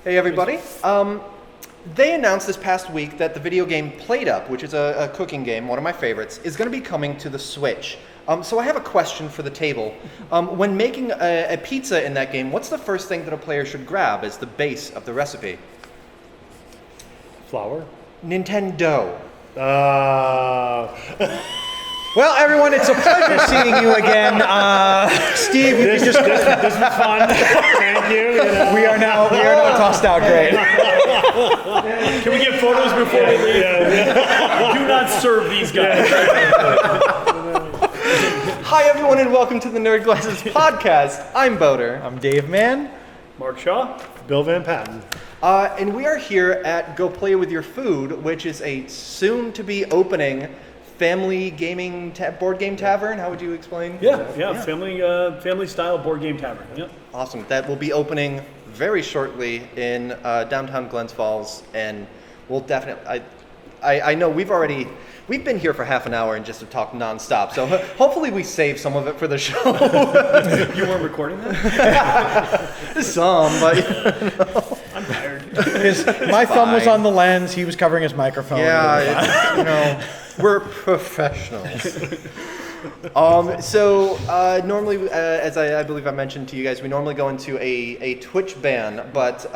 Hey everybody. They announced this past week that the video game Plate Up, which is a cooking game, one of my favorites, is going to be coming to the Switch. So I have a question for the table. When making a pizza in that game, what's the first thing that a player should grab as the base of the recipe? Flour? Nintendo. Well, everyone, it's a pleasure seeing you again. Steve, This is fun. Thank you. we are now tossed out great. Can we get photos before we leave? Do not serve these guys. Hi everyone and welcome to the Nerd Glasses podcast. I'm Boater. I'm Dave Mann. Mark Shaw. Bill Van Patten. And we are here at Go Play With Your Food, which is a soon-to-be opening family gaming board game tavern. How would you explain? Yeah. Family style board game tavern. Yep. Awesome. That will be opening very shortly in downtown Glens Falls, and we'll definitely. I know we've been here for half an hour and just to talk nonstop. So hopefully we save some of it for the show. You weren't recording that? Some, but I'm tired. My thumb was on the lens. He was covering his microphone. yeah, we're professionals. Normally, as I believe I mentioned to you guys, we normally go into a Twitch ban, but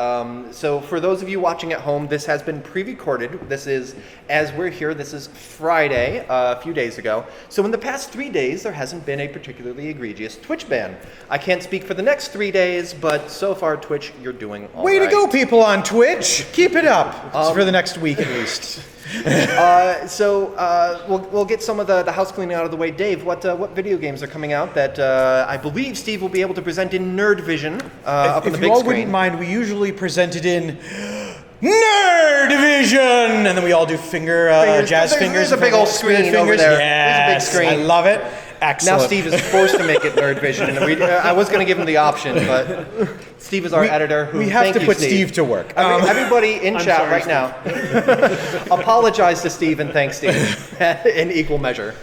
so for those of you watching at home, this has been pre-recorded. This is, as we're here, this is Friday, a few days ago. So in the past 3 days, there hasn't been a particularly egregious Twitch ban. I can't speak for the next 3 days, but so far, Twitch, you're doing all right. Way to go, people on Twitch. Keep it up. For the next week, at least. We'll get some of the house cleaning out of the way. Dave, what video games are coming out that I believe Steve will be able to present in Nerd Vision up on the big screen? If you all wouldn't mind, we usually present it in Nerd Vision, and then we all do jazz fingers. There's a big old screen over there. Yes, there's a big screen. I love it. Excellent. Now Steve is forced to make it Nerd Vision. I was going to give him the option, but Steve is our editor. We have to put Steve to work. Everybody in chat right now, apologize to Steve and thank Steve in equal measure.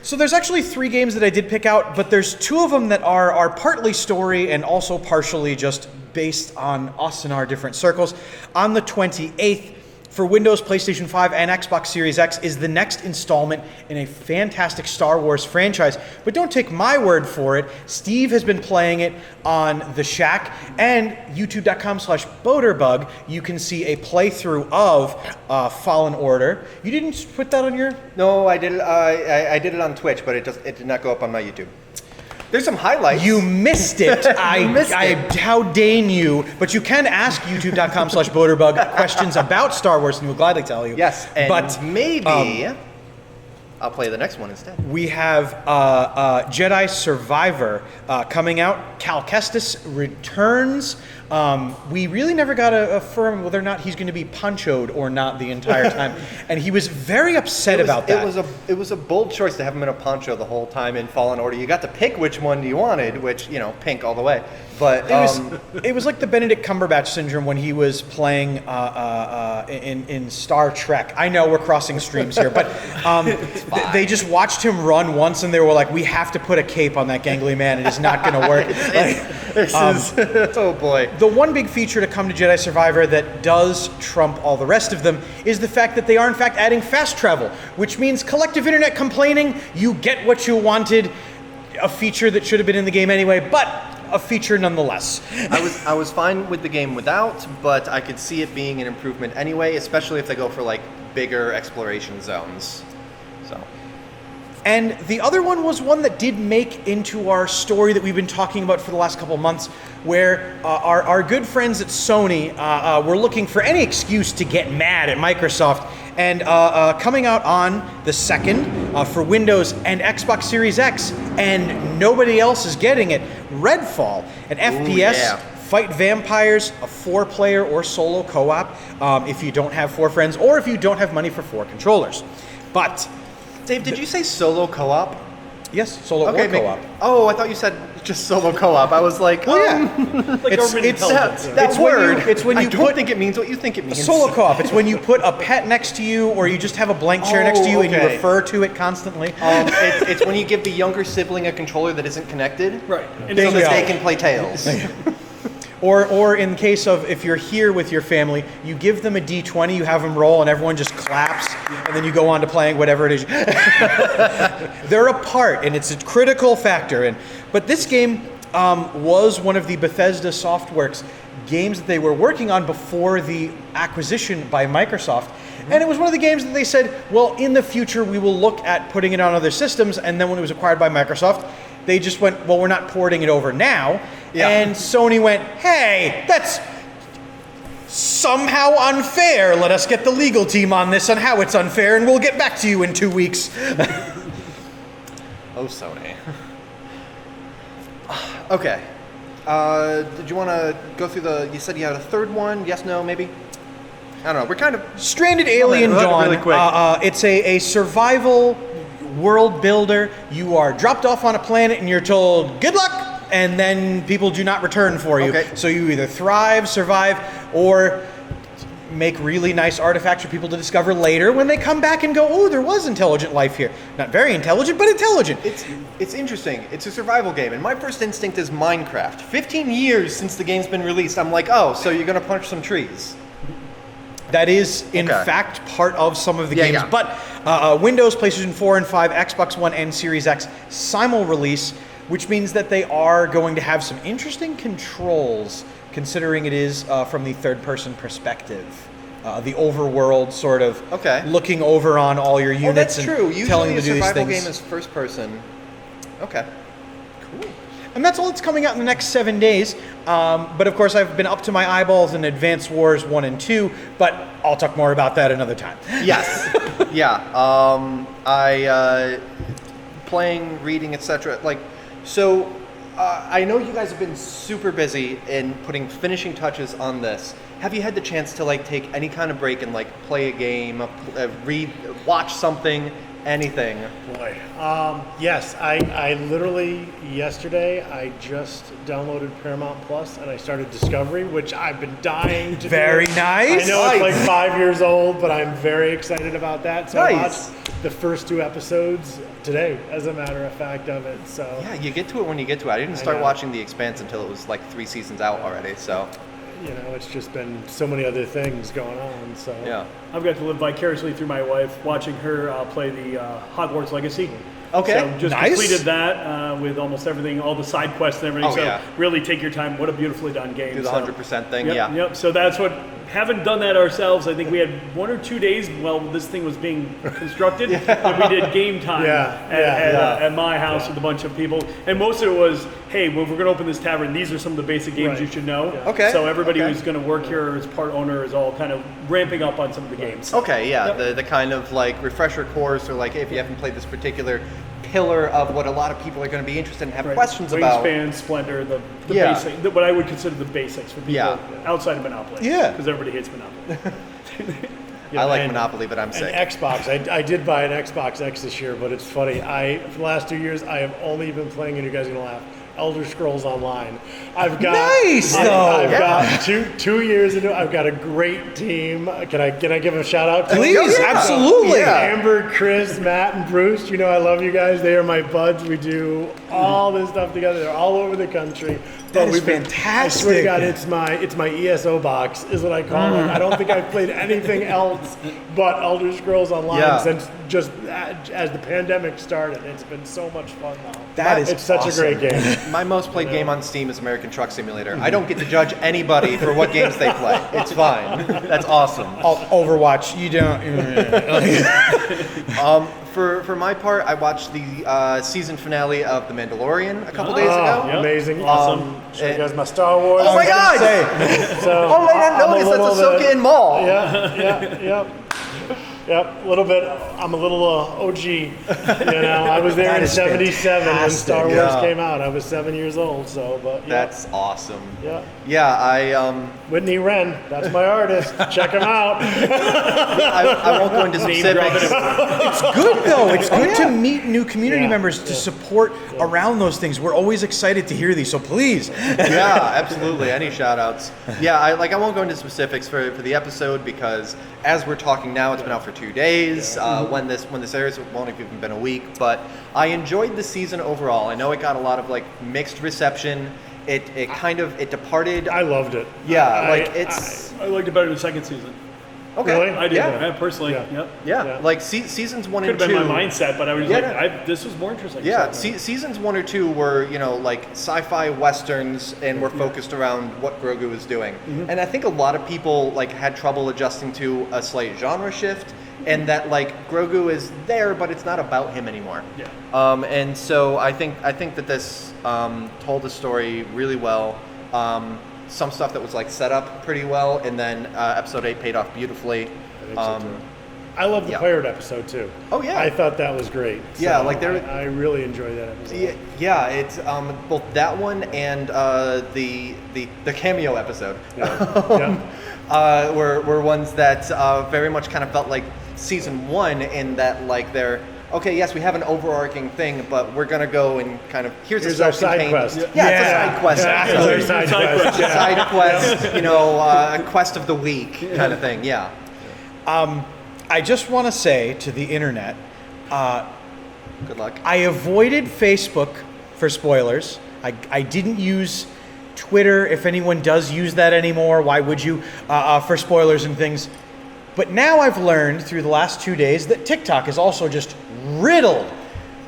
So there's actually 3 games that I did pick out, but there's 2 of them that are partly story and also partially just based on us and our different circles. On the 28th, for Windows, PlayStation 5, and Xbox Series X is the next installment in a fantastic Star Wars franchise. But don't take my word for it. Steve has been playing it on The Shack, and youtube.com/boaterbug, you can see a playthrough of Fallen Order. You didn't put that on your... No, I did it. I did it on Twitch, but it did not go up on my YouTube. There's some highlights. You missed it. How dare you? But you can ask youtube.com/boaterbug questions about Star Wars, and we'll gladly tell you. Yes, and but maybe I'll play the next one instead. We have Jedi Survivor coming out. Cal Kestis returns. We really never got a firm whether or not he's going to be ponchoed or not the entire time, and he was very upset about that. It was a bold choice to have him in a poncho the whole time in Fallen Order. You got to pick which one you wanted, which pink all the way. But it was like the Benedict Cumberbatch syndrome when he was playing in Star Trek. I know we're crossing streams here, but they just watched him run once, and they were like, "We have to put a cape on that gangly man. It is not going to work." Oh boy. The one big feature to come to Jedi Survivor that does trump all the rest of them is the fact that they are in fact adding fast travel, which means collective internet complaining, you get what you wanted, a feature that should have been in the game anyway, but a feature nonetheless. I was fine with the game without, but I could see it being an improvement anyway, especially if they go for like bigger exploration zones. So. And the other one was one that did make into our story that we've been talking about for the last couple of months, where our good friends at Sony were looking for any excuse to get mad at Microsoft. And coming out on the 2nd for Windows and Xbox Series X, and nobody else is getting it, Redfall, an FPS, fight vampires, a 4-player or solo co-op, if you don't have 4 friends, or if you don't have money for 4 controllers. But... Dave, did you say solo co-op? Yes, solo or co-op. Oh, I thought you said just solo co-op. I was like, well, yeah. That word. It's when you don't think it means what you think it means. Solo co-op. It's when you put a pet next to you, or you just have a blank chair next to you, and you refer to it constantly. It's when you give the younger sibling a controller that isn't connected, right? And so that they can play Tails. Or in case of if you're here with your family, you give them a D20, you have them roll, and everyone just claps, and then you go on to playing whatever it is. They're a part, and it's a critical factor. But this game was one of the Bethesda Softworks games that they were working on before the acquisition by Microsoft. And it was one of the games that they said, well, in the future, we will look at putting it on other systems. And then when it was acquired by Microsoft, they just went, well, we're not porting it over now. Yeah. And Sony went, hey, that's somehow unfair. Let us get the legal team on this on how it's unfair, and we'll get back to you in 2 weeks. Oh, Sony. Okay. Did you want to go through you said you had a third one? Yes, no, maybe? I don't know. We're kind of... Stranded Alien Really Dawn. quick. It's a survival world builder. You are dropped off on a planet and you're told, good luck, and then people do not return for you. Okay. So you either thrive, survive, or make really nice artifacts for people to discover later when they come back and go, oh, there was intelligent life here. Not very intelligent, but intelligent. It's interesting. It's a survival game, and my first instinct is Minecraft. 15 years since the game's been released, I'm like, oh, so you're going to punch some trees. That is, in Okay. fact, part of some of the Yeah, games. yeah. But Windows, PlayStation 4 and 5, Xbox One, and Series X simul-release, which means that they are going to have some interesting controls, considering it is from the third-person perspective. The overworld sort of looking over on all your Oh, units that's true. and telling Usually them a to do these survival things. game is first person. Okay. Cool. And that's all that's coming out in the next 7 days. But of course, I've been up to my eyeballs in Advance Wars 1 and 2, but I'll talk more about that another time. Yes. Yeah. Playing, reading, etc. So I know you guys have been super busy in putting finishing touches on this. Have you had the chance to take any kind of break and play a game, read, watch something, anything? Boy. Yes, I literally yesterday I just downloaded Paramount Plus and I started Discovery, which I've been dying to Very do. nice. I know it's like 5 years old, but I'm very excited about that. So I Nice. watched the first 2 episodes today, as a matter of fact of it. So Yeah, you get to it when you get to it. I didn't start know. watching The Expanse until it was 3 seasons out already. So it's just been so many other things going on. So yeah. I've got to live vicariously through my wife, watching her play the Hogwarts Legacy. Okay. So just Nice. completed that with almost everything, all the side quests and everything. Oh, so yeah. really take your time. What a beautifully done game. Do the So- 100% thing. Yep, Yeah. Yep. So that's what. Haven't done that ourselves. I think we had 1 or 2 days while this thing was being constructed. But we did game time at my house with a bunch of people, and most of it was, hey, well, we're going to open this tavern. These are some of the basic games Right. you should know. Yeah. Okay. So everybody Okay. who's going to work here as part owner is all kind of ramping up on some of the games. Okay, yeah, Yep. the kind of refresher course, or if you haven't played this particular pillar of what a lot of people are going to be interested in, have Right. questions about. Wingspan, Splendor, the Yeah. basic, what I would consider the basics for people Yeah. outside of Monopoly. Yeah. Because everybody hates Monopoly. I like and- Monopoly, but I'm And sick. Xbox. I did buy an Xbox X this year, but it's funny. For the last 2 years, I have only been playing, and you guys are gonna laugh, Elder Scrolls Online. I've got Nice, though. I've got two years into it. I've got a great team. Can I give a shout out to them? Please, Yeah. absolutely. Yeah. Amber, Chris, Matt, and Bruce. You know I love you guys. They are my buds. We do all this stuff together. They're all over the country. That is I swear to fantastic. God, it's my ESO box is what I call it. I don't think I've played anything else but Elder Scrolls Online Yeah. since just as the pandemic started. It's been so much fun now. That is It's such awesome. a great game. My most played game on Steam is American Truck Simulator. I don't get to judge anybody for what games they play. It's fine. That's awesome. Overwatch, you don't. For my part, I watched the season finale of The Mandalorian a couple days ago. Yep. Amazing. Awesome. Show you guys my Star Wars. Oh my God! So, Oh, I didn't I'm a notice that's little bit- Ahsoka in Maul. Yep, a little bit. I'm a little OG. I was there That in is '77 when Star Wars fantastic. came out. I was 7 years old. So, but yeah, That's awesome. yeah. Yeah, Whitney Wren, that's my artist. Check him out. I won't go into specifics. It's good though. It's good to meet new community members to support around those things. We're always excited to hear these, so please. Yeah, absolutely. Any shout outs. Yeah, I won't go into specifics for the episode because as we're talking now, it's been out for 2 days. When this airs, it won't have even been a week. But I enjoyed the season overall. I know it got a lot of mixed reception. it kind of departed. I loved it. Yeah, I liked it better than the second season. Okay. Really? I did. Yeah. Personally. Yeah. Yep. Yeah, Yeah. like seasons 1 Could and have 2. been my mindset, but I was this was more interesting. Yeah, So, seasons 1 or 2 were, like sci-fi westerns and were focused around what Grogu was doing. And I think a lot of people like had trouble adjusting to a slight genre shift, and that like Grogu is there, but it's not about him anymore. Yeah. And so I think that this told the story really well. Some stuff that was like set up pretty well, and then episode 8 paid off beautifully. I think so too. I love the pirate episode too. Oh, yeah. I thought that was great. Yeah, So like there. I really enjoyed that episode. Yeah, it's both that one and the cameo episode. Yeah. Were ones that very much kind of felt like season 1 in that like they're okay. Yes, we have an overarching thing, but we're gonna go and kind of here's a our side self-contained. quest. Yeah, it's a side quest. Yeah, Absolutely. it's our side quest. Yeah. Side quest, a quest of the week kind of thing. Yeah. I just want to say to the internet, Good luck. I avoided Facebook for spoilers. I didn't use Twitter. If anyone does use that anymore, why would you? For spoilers and things. But now I've learned through the last 2 days that TikTok is also just riddled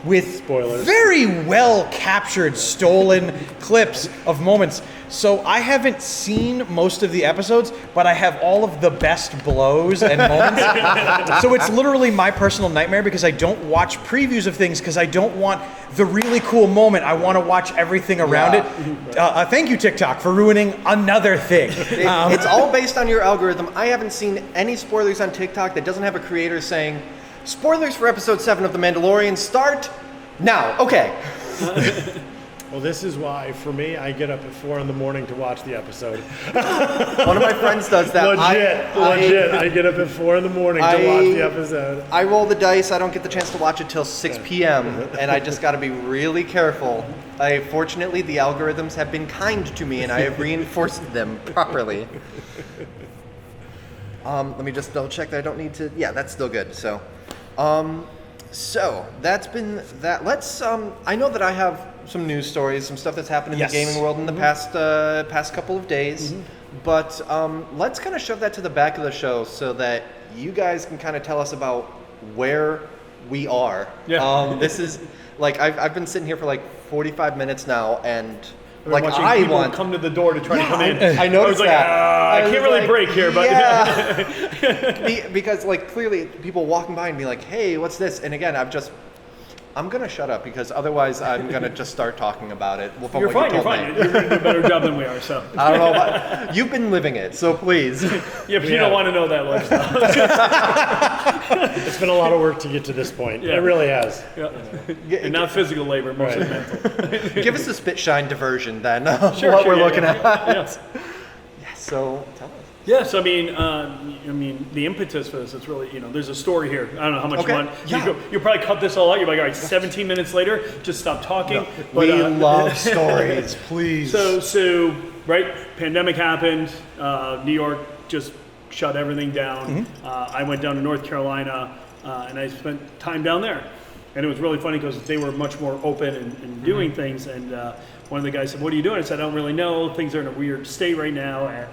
with Spoilers. very well captured, stolen clips of moments. So I haven't seen most of the episodes, but I have all of the best blows and moments. So it's literally my personal nightmare because I don't watch previews of things because I don't want the really cool moment. I want to watch everything around it. Thank you, TikTok, for ruining another thing. It's all based on your algorithm. I haven't seen any spoilers on TikTok that doesn't have a creator saying, spoilers for episode 7 of The Mandalorian start now. Okay. Well, this is why, for me, I get up at 4 a.m. to watch the episode. One of my friends does that. Legit. I get up at 4 a.m. to watch the episode. I roll the dice. I don't get the chance to watch it till 6 p.m. and I just got to be really careful. Fortunately, the algorithms have been kind to me and I have reinforced them properly. Let me just double check that I don't need to. Yeah, that's still good. So that's been that. Let's. I know that I have some news stories, some stuff that's happened in the gaming world in the past couple of days. But let's kind of shove that to the back of the show so that you guys can kind of tell us about where we are. Yeah. This is like I've been sitting here for like 45 minutes now, and like watching I people want come to the door to try to come in. I noticed was like, that. I can't really break here, but because like clearly people walking by and be like, hey, what's this? And again, I'm gonna shut up because otherwise I'm gonna just start talking about it. From you're what fine. you told You're me. fine. You're doing a better job than we are. So I don't know. But you've been living it, so please. yeah, but you don't want to know that lifestyle. It's been a lot of work to get to this point. Yeah. It really has. And not physical labor, mostly mental. Give us a spit shine diversion then. Sure, what sure, we're yeah, looking yeah, at. Yes. So tell us. Yes, I mean, the impetus for this, it's really, there's a story here. I don't know how much Okay. you want. Yeah. You'll probably cut this all out. You're like, all right, 17 minutes later, just stop talking. But, We love stories, please. So, right, pandemic happened. New York just shut everything down. I went down to North Carolina, and I spent time down there. And it was really funny because they were much more open and doing things. And one of the guys said, what are you doing? I said, I don't really know. Things are in a weird state right now. And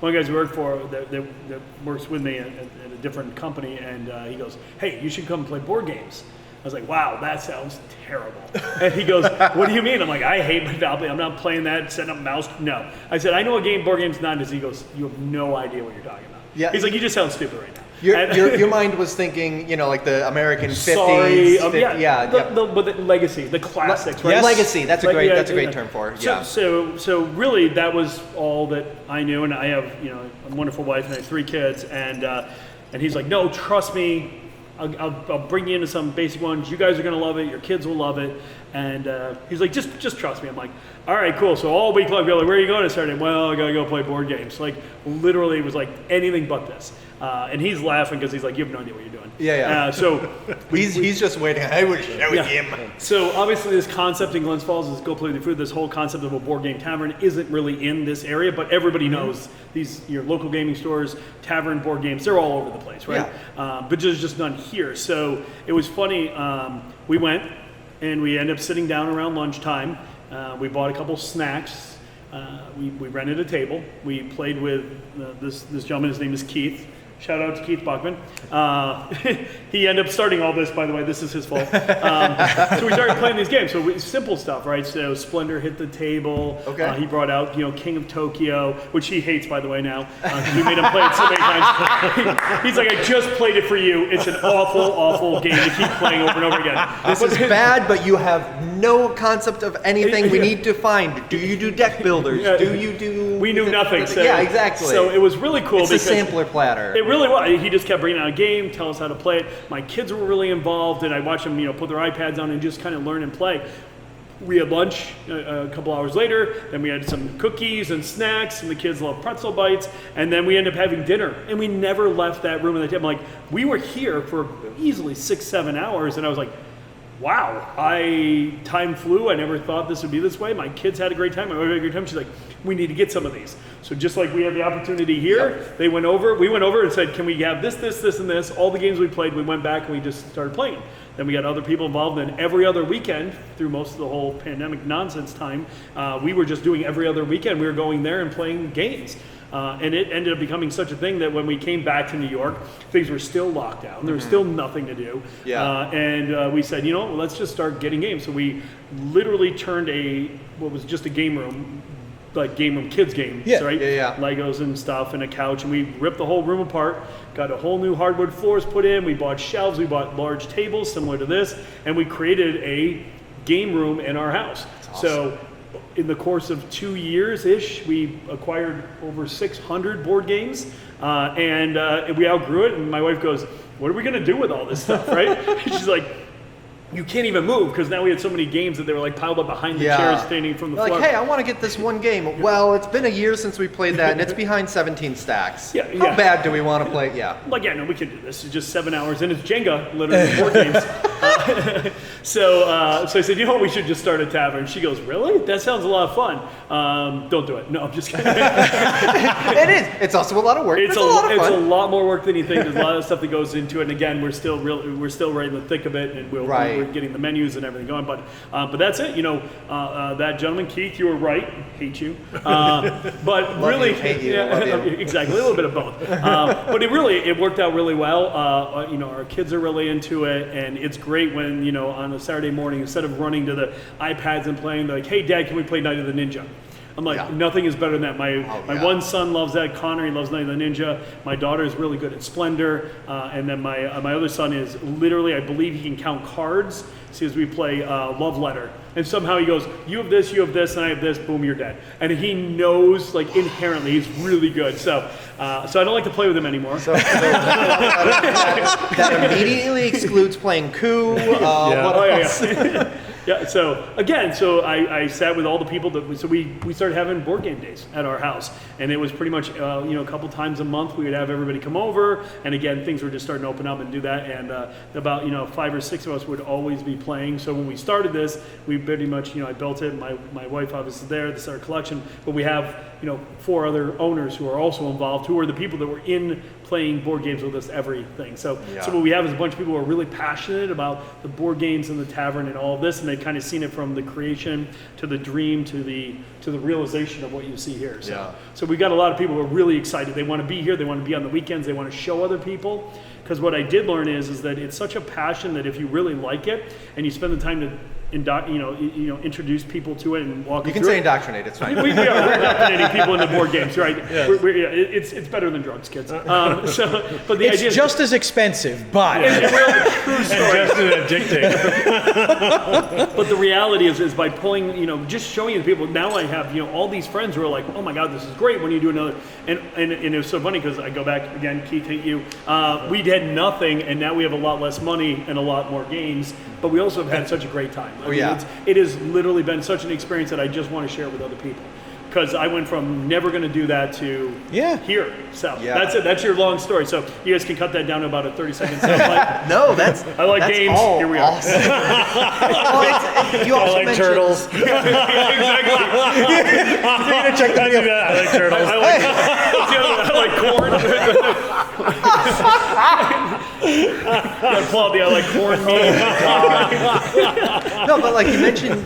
one of the guys we work for that works with me at a different company, and he goes, hey, you should come play board games. I was like, wow, that sounds terrible. And he goes, what do you mean? I'm like, I hate Monopoly. I'm not playing that, setting up mouse. No. I said, I know what board game's not is. He goes, you have no idea what you're talking about. Yeah. He's like, you just sound stupid right now. Your mind was thinking, like the American 50s. Sorry, 50, but the legacy, the classics, right? Yes. Legacy. That's a great term for it. Yeah. So really, that was all that I knew, and I have a wonderful wife and I have 3 kids, and he's like, no, trust me, I'll bring you into some basic ones. You guys are gonna love it. Your kids will love it. And he's like, just trust me. I'm like, all right, cool. So all week long, people are like, where are you going to Saturday? Well, I gotta go play board games. Like literally, it was like anything but this. And he's laughing because he's like, you have no idea what you're doing. Yeah. So he's just waiting. I would show him. So obviously, this concept in Glens Falls is go play the food. This whole concept of a board game tavern isn't really in this area, but everybody knows these your local gaming stores, tavern board games. They're all over the place, right? But there's just none here. So it was funny. We went and we ended up sitting down around lunchtime. We bought a couple snacks. we rented a table. We played with this gentleman. His name is Keith. Shout out to Keith Bachman. He ended up starting all this, by the way. This is his fault. So we started playing these games. So simple stuff, right? So Splendor hit the table. Okay. He brought out, King of Tokyo, which he hates, by the way, now. Because we made him play it so many times. He's like, I just played it for you. It's an awful, awful game to keep playing over and over again. This is bad, but you have no concept of anything we need to find. Do you do deck builders? Yeah. Do you do... We knew nothing. So, yeah, exactly. So it was really cool. It's a because sampler platter. It really was. He just kept bringing out a game, tell us how to play it. My kids were really involved, and I watched them, put their iPads on and just kind of learn and play. We had lunch a couple hours later, then we had some cookies and snacks, and the kids love pretzel bites, and then we ended up having dinner, and we never left that room at the table. Like, we were here for easily 6-7 hours, and I was like, wow, time flew. I never thought this would be this way. My kids had a great time. My wife had a great time. She's like, we need to get some of these. So just like we have the opportunity here, we went over and said, can we have this, and this? All the games we played, we went back and we just started playing. Then we got other people involved. Then every other weekend, through most of the whole pandemic nonsense time, we were just doing every other weekend. We were going there and playing games. And it ended up becoming such a thing that when we came back to New York, things were still locked down. There was still nothing to do. Yeah. And we said, let's just start getting games. So we literally turned what was just a game room, like game room kids games, right? Yeah. Legos and stuff and a couch. And we ripped the whole room apart, got a whole new hardwood floors put in. We bought shelves, we bought large tables similar to this, and we created a game room in our house. Awesome. So in the course of 2 years-ish, we acquired over 600 board games, and we outgrew it. And my wife goes, what are we going to do with all this stuff, right? She's like, you can't even move, because now we had so many games that they were like piled up behind the chairs, standing from the You're floor. like, hey, I want to get this one game. Well, it's been a year since we played that, and it's behind 17 stacks. Yeah, How bad do we want to play? Yeah. Like, yeah, no, we can do this. It's just 7 hours, and it's Jenga, literally, board games. So I said, we should just start a tavern. She goes, really? That sounds a lot of fun. Don't do it. No, I'm just kidding. It is. It's also a lot of work. It's a lot of fun. It's a lot more work than you think. There's a lot of stuff that goes into it. And again, we're still right in the thick of it, and we're getting the menus and everything going. But that's it. That gentleman, Keith, you were right. Hate you. But Love really, you, hate you, love you. exactly, a little bit of both. But it worked out really well. Our kids are really into it, and it's great when on a Saturday morning, instead of running to the iPads and playing, they're like, hey, Dad, can we play Night of the Ninja? I'm like, nothing is better than that. My one son loves that. Connor, he loves Night of the Ninja. My daughter is really good at Splendor. And then my other son is literally, I believe he can count cards. So as we play Love Letter. And somehow he goes, you have this, and I have this, boom, you're dead. And he knows, like, inherently, he's really good. So I don't like to play with him anymore. So that immediately excludes playing Coup. What else? Yeah, so I sat with all the people we started having board game days at our house, and it was pretty much a couple times a month we would have everybody come over, and again things were just starting to open up and do that, and about 5 or 6 of us would always be playing. So when we started this, we pretty much I built it. My wife obviously there. This is our collection, but we have 4 other owners who are also involved, who are the people that were in playing board games with us, everything. So what we have is a bunch of people who are really passionate about the board games and the tavern and all of this, and they've kind of seen it from the creation to the dream to the realization of what you see here. So we got a lot of people who are really excited. They want to be here. They want to be on the weekends. They want to show other people. Because what I did learn is that it's such a passion that if you really like it and you spend the time to introduce people to it and walk. You can say indoctrinate. It's fine. We're indoctrinating people into board games, right? Yes. It's better than drugs, kids. But the idea is just as expensive, but true story. Just as addicting. But the reality is by pulling, just showing it to people. Now I have all these friends who are like, oh my God, this is great. When you do another, and it was so funny because I go back again, Keith, hate you. We had nothing, and now we have a lot less money and a lot more games. But we also have had such a great time. It has literally been such an experience that I just want to share with other people. Because I went from never going to do that to here. So that's it. That's your long story. So you guys can cut that down to about a 30-second soundbite. No, I like games. Here we are. Awesome. You also I like turtles. Exactly. You're gonna check that out. I like turtles. I like corn. Gotta pull out the like corn meat. No, but like you mentioned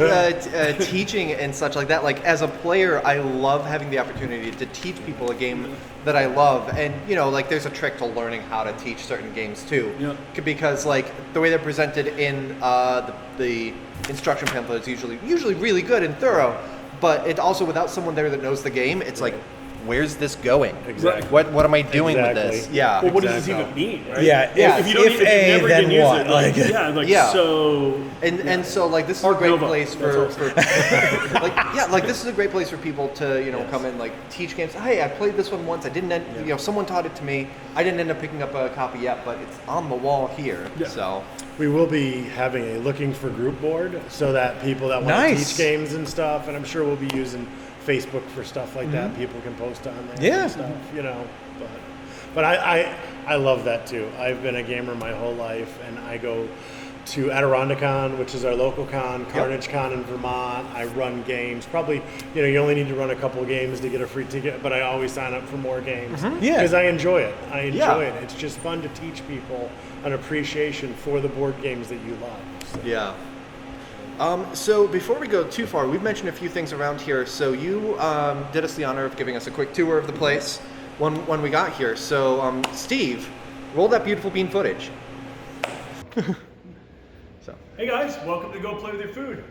teaching and such like that. Like as a player, I love having the opportunity to teach people a game that I love, and like there's a trick to learning how to teach certain games too. Yeah. Because like the way they're presented in the instruction pamphlet is usually really good and thorough, but it also without someone there that knows the game, it's like, where's this going? Exactly. What am I doing with Exactly. this? Yeah. Well, what does this even mean? Right? Yeah, Yeah, If you don't, if you A, never then can use what? it, like, Like- Yeah. so. And so like this is a Art great Nova. place That's for like this is a great place for people to come in, like teach games. Hey, I played this one once. I didn't someone taught it to me. I didn't end up picking up a copy yet, but it's on the wall here. Yeah. So We will be having a looking for group board so that people that want to Nice. teach games and stuff, and I'm sure we'll be using Facebook for stuff like that. People can post on there Yeah. and stuff, But I love that too. I've been a gamer my whole life, and I go to Adirondacon, which is our local con, Carnage Con in Vermont. I run games. Probably, you only need to run a couple games to get a free ticket, but I always sign up for more games Yeah. because I enjoy it. I enjoy Yeah. it. It's just fun to teach people an appreciation for the board games that you love. So. yeah. So before we go too far, we've mentioned a few things around here. So you did us the honor of giving us a quick tour of the place when we got here. So Steve, roll that beautiful bean footage. So. Hey guys, welcome to Go Play With Your Food.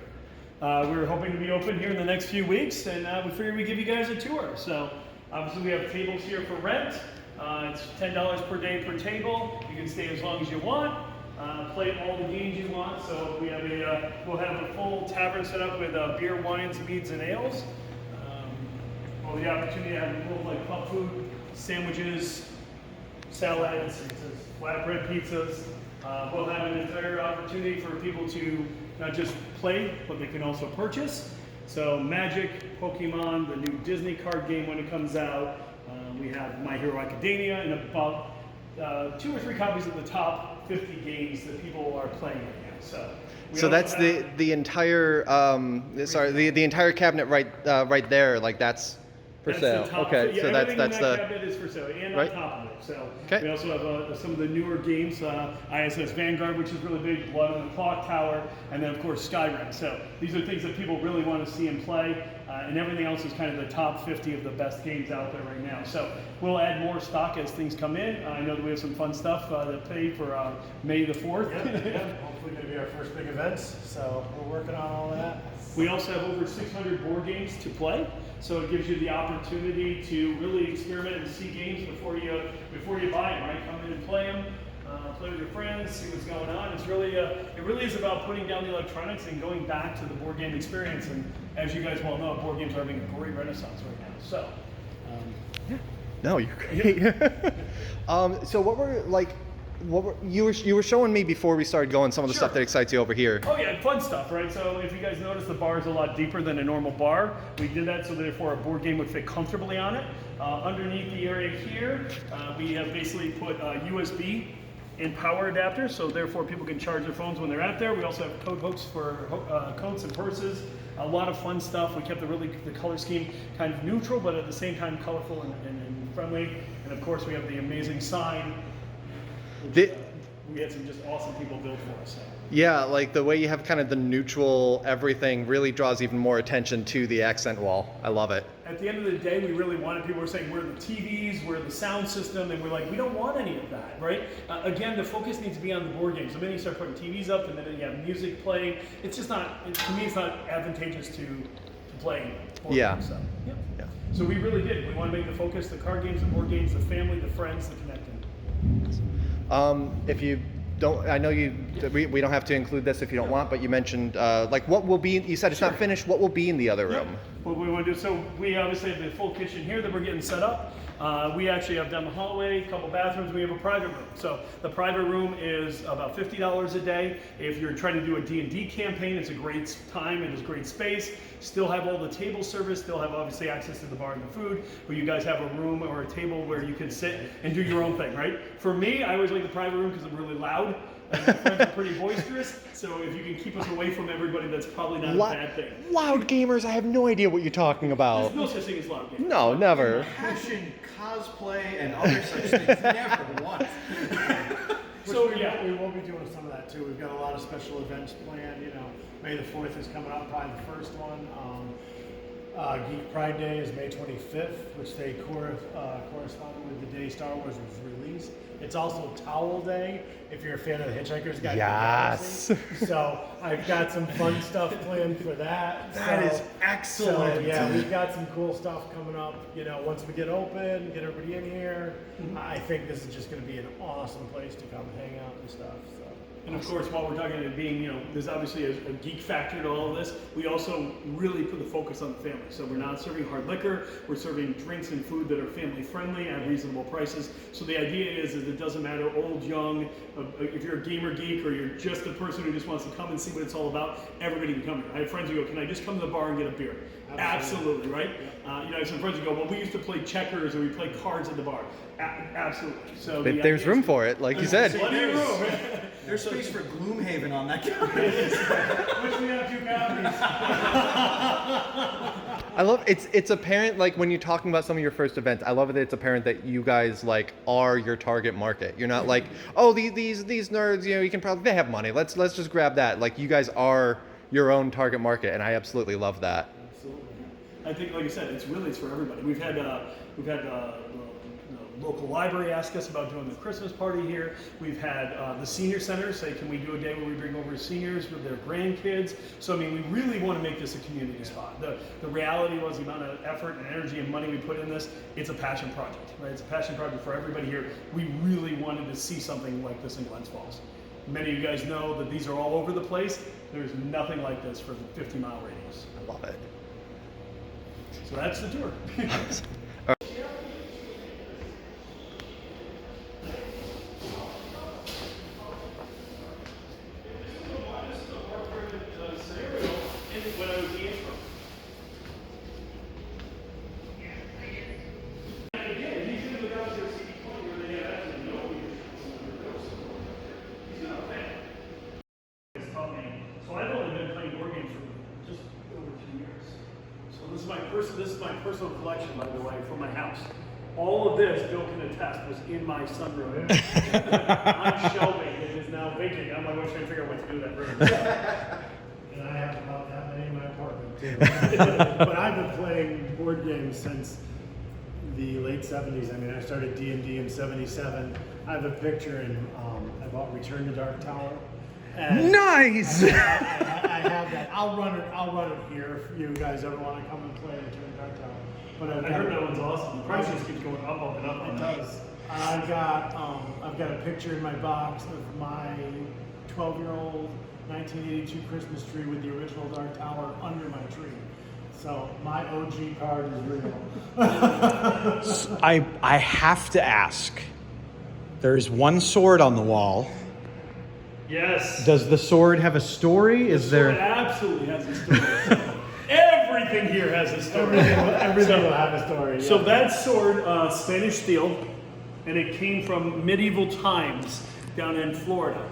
We're hoping to be open here in the next few weeks, and we figured we'd give you guys a tour. So obviously we have tables here for rent. It's $10 per day per table. You can stay as long as you want. Play all the games you want. So we have we'll have a full tavern set up with beer, wines, meads, and ales. We'll have the opportunity to have a little like pub food, sandwiches, salads, flatbread pizzas. We'll have an entire opportunity for people to not just play, but they can also purchase. So Magic, Pokemon, the new Disney card game when it comes out. We have My Hero Academia, and about 2 or 3 copies of the top 50 games that people are playing right now. So That's the entire the entire cabinet right there. Like that's for sale. The top, Okay, yeah, so that's everything in the that cabinet is for sale, and right? on top of it. So Okay. we also have some of the newer games, ISS Vanguard, which is really big, Blood on the Clock Tower, and then of course Skyrim. So these are things that people really want to see and play, and everything else is kind of the top 50 of the best games out there right now. So we'll add more stock as things come in. I know that we have some fun stuff to pay for May the 4th. Yeah. Hopefully going to be our first big events, so we're working on all that. We also have over 600 board games to play, so it gives you the opportunity to really experiment and see games before you buy them. Right, come in and play them, play with your friends, see what's going on. It's really it really is about putting down the electronics and going back to the board game experience. And as you guys well know, board games are having a great renaissance right now. So. No, you're great. So you were showing me before we started going some of the stuff that excites you over here. Oh yeah, fun stuff, right? So if you guys notice, the bar is a lot deeper than a normal bar. We did that so therefore a board game would fit comfortably on it. Underneath the area here, we have basically put USB and power adapters, so therefore people can charge their phones when they're out there. We also have code hooks for coats and purses. A lot of fun stuff. We kept the color scheme kind of neutral, but at the same time colorful and friendly. And of course we have the amazing sign. We had some just awesome people build for us. So. Yeah, like the way you have kind of the neutral everything really draws even more attention to the accent wall. I love it. At the end of the day, we really wanted people were saying, where are the TVs, where are the sound system, and we're like, we don't want any of that, right? Again, the focus needs to be on the board games. The minute you start putting TVs up and then you have music playing, it's just not, to me, it's not advantageous to play board games. So, yeah. So we really did. We want to make the focus the card games, the board games, the family, the friends, the connecting. If you don't, I know we don't have to include this if you don't want, but you mentioned like what will be. You said it's not finished. What will be in the other room? What we want to do, so we obviously have the full kitchen here that we're getting set up. We actually have down the hallway, a couple bathrooms, we have a private room. So the private room is about $50 a day. If you're trying to do a D&D campaign, it's a great time, it is great space. Still have all the table service, still have obviously access to the bar and the food, but you guys have a room or a table where you can sit and do your own thing, right? For me, I always like the private room because I'm really loud. And my friends are pretty boisterous, so if you can keep us away from everybody, that's probably not a bad thing. Loud gamers, I have no idea what you're talking about. There's no such thing as loud gamers. No, never. Passion, cosplay, and other such things. Never once. So we will be doing some of that too. We've got a lot of special events planned. You know, May the 4th is coming up, probably the first one. Geek Pride Day is May 25th, which they corresponded with the day Star Wars was released. It's also Towel Day, if you're a fan of the Hitchhiker's Guide to the Galaxy. So I've got some fun stuff planned for that. That is excellent. So, yeah, we've got some cool stuff coming up. You know, once we get open, get everybody in here, I think this is just going to be an awesome place to come hang out and stuff. So. And of course, while we're talking about it being, you know, there's obviously a geek factor to all of this, we also really put the focus on the family. So we're not serving hard liquor, we're serving drinks and food that are family friendly at reasonable prices. So the idea is it doesn't matter old, young, if you're a gamer geek or you're just a person who just wants to come and see what it's all about, everybody can come here. I have friends who go, can I just come to the bar and get a beer? Absolutely, right? You know, I have some friends who go, well, we used to play checkers or we play cards at the bar. Absolutely. So But there's room for it, like you said. Plenty of room. There's space for Gloomhaven on that couch. Which we have 2 copies. I love it's apparent, like when you're talking about some of your first events, I love it that it's apparent that you guys like are your target market. You're not like, oh, these nerds, you know, you can probably, they have money. Let's just grab that. Like you guys are your own target market, and I absolutely love that. Absolutely. I think, like I said, it's for everybody. We've had local library ask us about doing the Christmas party here. We've had the senior center say, can we do a day where we bring over seniors with their grandkids? So, I mean, we really want to make this a community spot. The reality was the amount of effort and energy and money we put in this, it's a passion project, right? It's a passion project for everybody here. We really wanted to see something like this in Glens Falls. Many of you guys know that these are all over the place. There's nothing like this for the 50-mile radius. I love it. So that's the tour. This is my personal collection, by the way, from my house. All of this, Bill can attest, was in my sunroom. On shelving, it is now vacant. I'm like, trying to figure out what to do with that room. And I have about that many in my apartment too. But I've been playing board games since the late 70s. I mean, I started D&D in 77. I have a picture and I bought Return to Dark Tower. And Nice! I have that. I'll run it here if you guys ever want to come and play Return to Dark Tower. But I heard that one's awesome. The price just keeps going up and up. It does. I've got a picture in my box of my 12-year-old 1982 Christmas tree with the original Dark Tower under my tree. So my OG card is real. I have to ask. There's one sword on the wall. Yes. Does the sword have a story? It absolutely has a story. Everything here has a story. Everything will have a story. Yeah. So that sword, Spanish steel, and it came from medieval times down in Florida.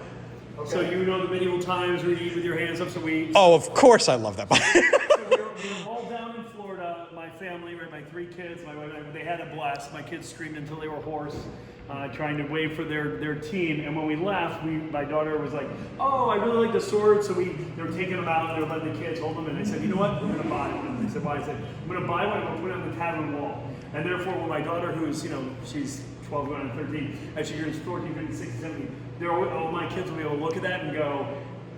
Okay. So you know the medieval times where you eat with your hands up. So we. Oh, of course I love that. So we were all down in Florida. My family, right, my 3 kids, my wife, they had a blast. My kids screamed until they were hoarse. Trying to wait for their team, and when we left, my daughter was like, "Oh, I really like the sword." So they were taking them out, and they were letting the kids hold them, and they said, "You know what? We're gonna buy one." They said, "Why?" I said, "I'm gonna buy one. I'm gonna put it on the tavern wall." And therefore, when my daughter, who's she's 12 going on 13, as she turns 14, 15, 16, 17, all my kids will be able to look at that and go,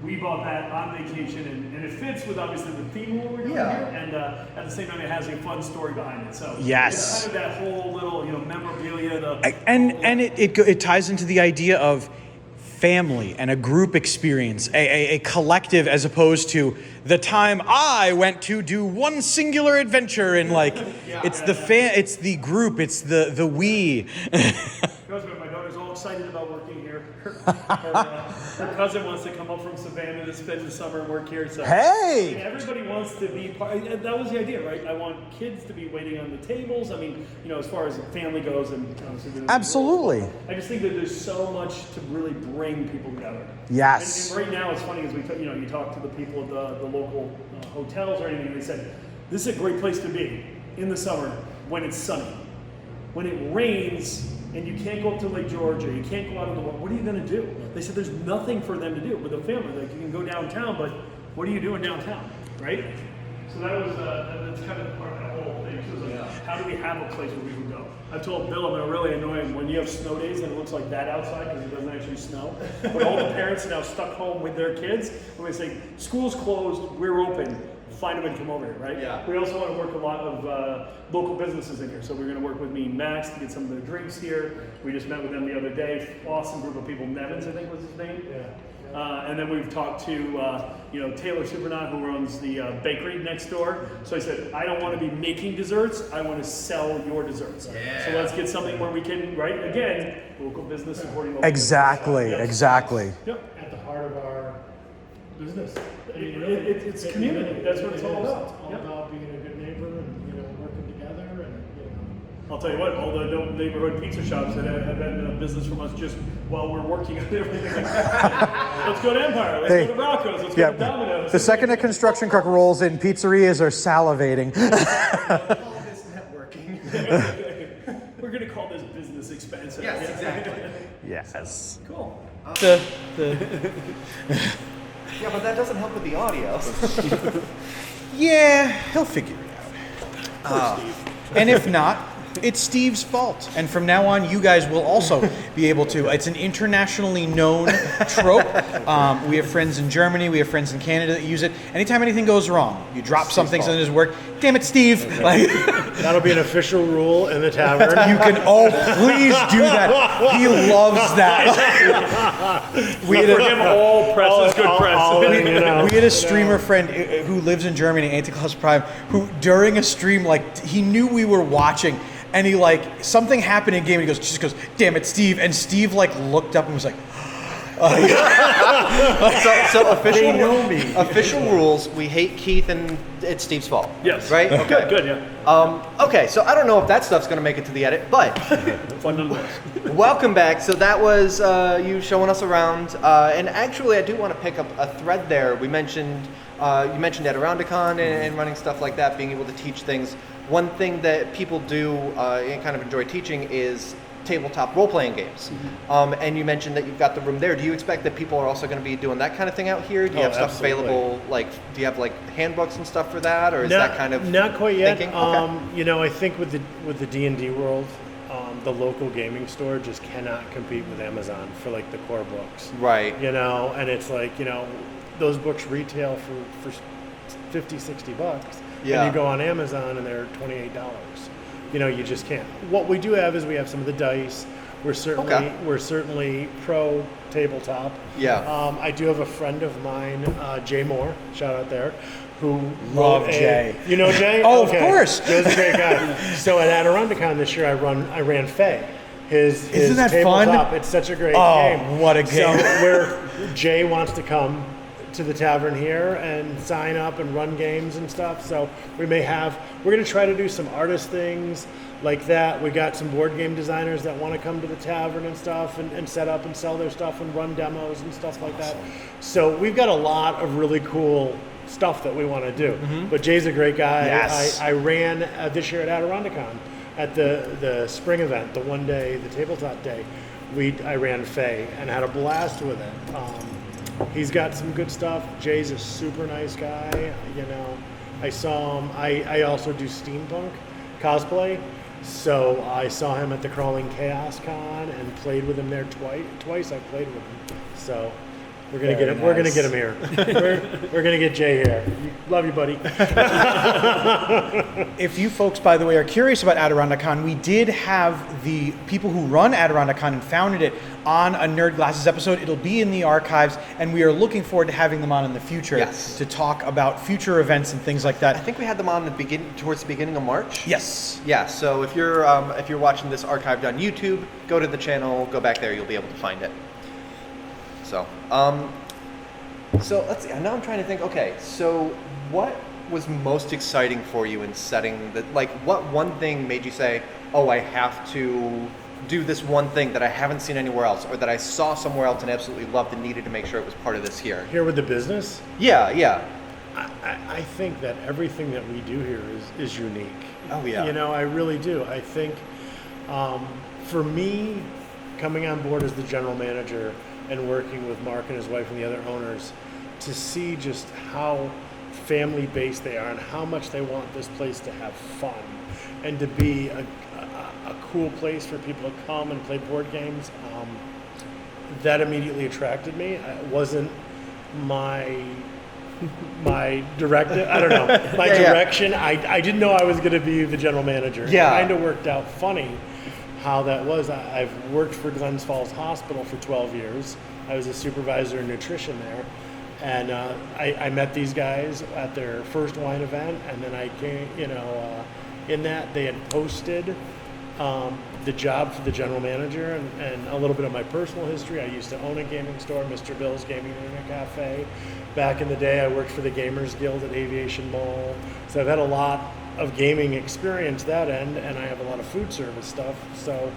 we bought that on vacation, and it fits with obviously the theme of what we're doing here, and at the same time it has a fun story behind it. So yes, it's kind of that whole little memorabilia. And it ties into the idea of family and a group experience, a collective, as opposed to the time I went to do one singular adventure, and it's the group, it's the we. My daughter's all excited about working here. Her cousin wants to come up from Savannah to spend the summer and work here. So hey, everybody wants to be part. That was the idea, right? I want kids to be waiting on the tables. I mean, as far as family goes, and obviously absolutely. I just think that there's so much to really bring people together. Yes. And right now, it's funny as you talk to the people at the local hotels or anything. They said this is a great place to be in the summer when it's sunny. when it rains and you can't go up to Lake George or you can't go out on the water, what are you going to do? They said there's nothing for them to do with the family. Like, you can go downtown, but what are you doing downtown, right? So that was that's kind of part of that whole thing. So it was like, how do we have a place where we can go? I told Bill I'm going to really annoy him when you have snow days and it looks like that outside because it doesn't actually snow. But all the parents are now stuck home with their kids. And we say, school's closed, we're open. Find them and come over here, right? Yeah. We also want to work a lot of local businesses in here. So we're going to work with Mean Max to get some of their drinks here. We just met with them the other day. Awesome group of people. Nevins, I think was his name. Yeah. And then we've talked to Taylor Supernaut, who runs the bakery next door. So I said, I don't want to be making desserts. I want to sell your desserts. Yeah. So let's get something where we can, right? Again, local business supporting local Exactly, business. Yes. exactly. Yep. At the heart of our business. I mean, It's community. That's what it's all about. It's all Yep. about being a good neighbor and working together and I'll tell you what, all the neighborhood pizza shops that have been in business from us just while we're working on everything. Let's go to Empire. Let's Hey. go to Rocco's. Let's go to Domino's. The second a construction truck rolls in, pizzerias are salivating. All this networking. We're going to call this business expensive. Yes, exactly. Yes. Cool. Yeah, but that doesn't help with the audio. Yeah, he'll figure it out. And if not, it's Steve's fault. And from now on, you guys will also be able to. It's an internationally known trope. We have friends in Germany, we have friends in Canada that use it. Anytime anything goes wrong, you drop something, something doesn't work. Damn it, Steve! Like, that'll be an official rule in the tavern. you can. Oh, please do that. He loves that. We had for him, all press is good press. We had a streamer friend who lives in Germany, Anticlaus Prime, who during a stream, like, he knew we were watching, and he, like, something happened in game, and he just goes, damn it, Steve. And Steve, like, looked up and was like, so official rules, we hate Keith and it's Steve's fault. Yes. Right? Okay. Good, yeah. Okay, so I don't know if that stuff's going to make it to the edit, but Fun nonetheless. welcome back. So that was you showing us around. And actually, I do want to pick up a thread there. We mentioned, you mentioned Adirondacon and running stuff like that, being able to teach things. One thing that people do and kind of enjoy teaching is tabletop role-playing games. And you mentioned that you've got the room there. Do you expect that people are also going to be doing that kind of thing out here? Do you have stuff absolutely. available? Like, do you have like handbooks and stuff for that, or is that kind of not quite yet? thinking? Okay. I think with the D&D world, the local gaming store just cannot compete with Amazon for like the core books. Right. And it's like, those books retail for $50-$60. Yeah. And you go on Amazon and they're $28. You just can't. What we do have is we have some of the dice. We're certainly pro tabletop. Yeah. I do have a friend of mine, Jay Moore, shout out there, who Love wrote Jay. You know Jay? Oh, Okay. of course. Jay's a great guy. So at Adirondacon this year, I ran Faye. His Isn't that tabletop. fun? It's such a great Oh, game. what a game. So where Jay wants to come to the tavern here and sign up and run games and stuff. So we're going to try to do some artist things like that. We got some board game designers that want to come to the tavern and stuff and set up and sell their stuff and run demos and stuff like that. So we've got a lot of really cool stuff that we want to do. But Jay's a great guy. Yes. I ran this year at Adirondacon at the spring event, the one day, the tabletop day. I ran Faye and had a blast with it. He's got some good stuff. Jay's a super nice guy. I saw him. I also do steampunk cosplay, so I saw him at the Crawling Chaos Con and played with him there twice. I played with him. So we're gonna get him. Very We're gonna nice. get him here. we're gonna get Jay here. Love you, buddy. If you folks, by the way, are curious about Adirondacon, we did have the people who run Adirondacon and founded it on a Nerd Glasses episode. It'll be in the archives, and we are looking forward to having them on in the future to talk about future events and things like that. I think we had them on towards the beginning of March. Yes. Yeah. So if you're watching this archived on YouTube, go to the channel, go back there, you'll be able to find it. So, so let's see. Now I'm trying to think. Okay, so what was most exciting for you in setting the, like, what one thing made you say, oh, I have to do this one thing that I haven't seen anywhere else, or that I saw somewhere else and absolutely loved and needed to make sure it was part of this here? Here with the business, Yeah. I think that everything that we do here is unique. Oh, yeah. I really do. I think For me, coming on board as the general manager and working with Mark and his wife and the other owners, to see just how family-based they are and how much they want this place to have fun and to be a cool place for people to come and play board games, that immediately attracted me. It wasn't my directive. I don't know. My direction. I didn't know I was going to be the general manager. Yeah. It kind of worked out funny how that was. I've worked for Glens Falls Hospital for 12 years. I was a supervisor in nutrition there. And I met these guys at their first wine event. And then I came, in that they had posted the job for the general manager and a little bit of my personal history. I used to own a gaming store, Mr. Bill's Gaming Internet Cafe. Back in the day, I worked for the Gamers Guild at Aviation Mall. So I've had a lot of gaming experience that end, and I have a lot of food service stuff. So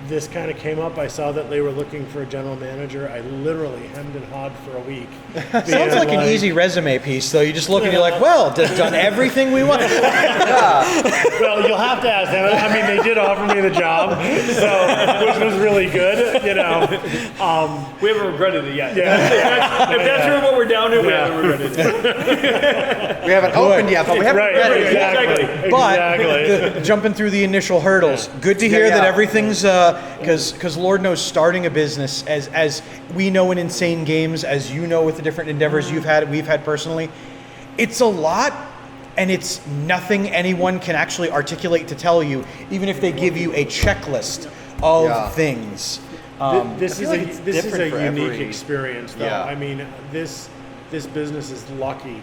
this kind of came up. I saw that they were looking for a general manager. I literally hemmed and hawed for a week. Sounds like an easy resume piece, though. You just look and you're like, well, done everything we want. Well, you'll have to ask them. I mean, they did offer me the job, which was really good, We haven't regretted it yet. Yeah. If that's what we're down to, we haven't regretted it. We haven't opened yet, but we haven't Right, read it. exactly. But jumping through the initial hurdles, good to hear that everything's because Lord knows, starting a business, as we know in Insane Games, as you know with the different endeavors we've had personally, it's a lot, and it's nothing anyone can actually articulate to tell you, even if they give you a checklist of things. This is like it's a different for unique every- experience, though. Yeah. I mean, this business is lucky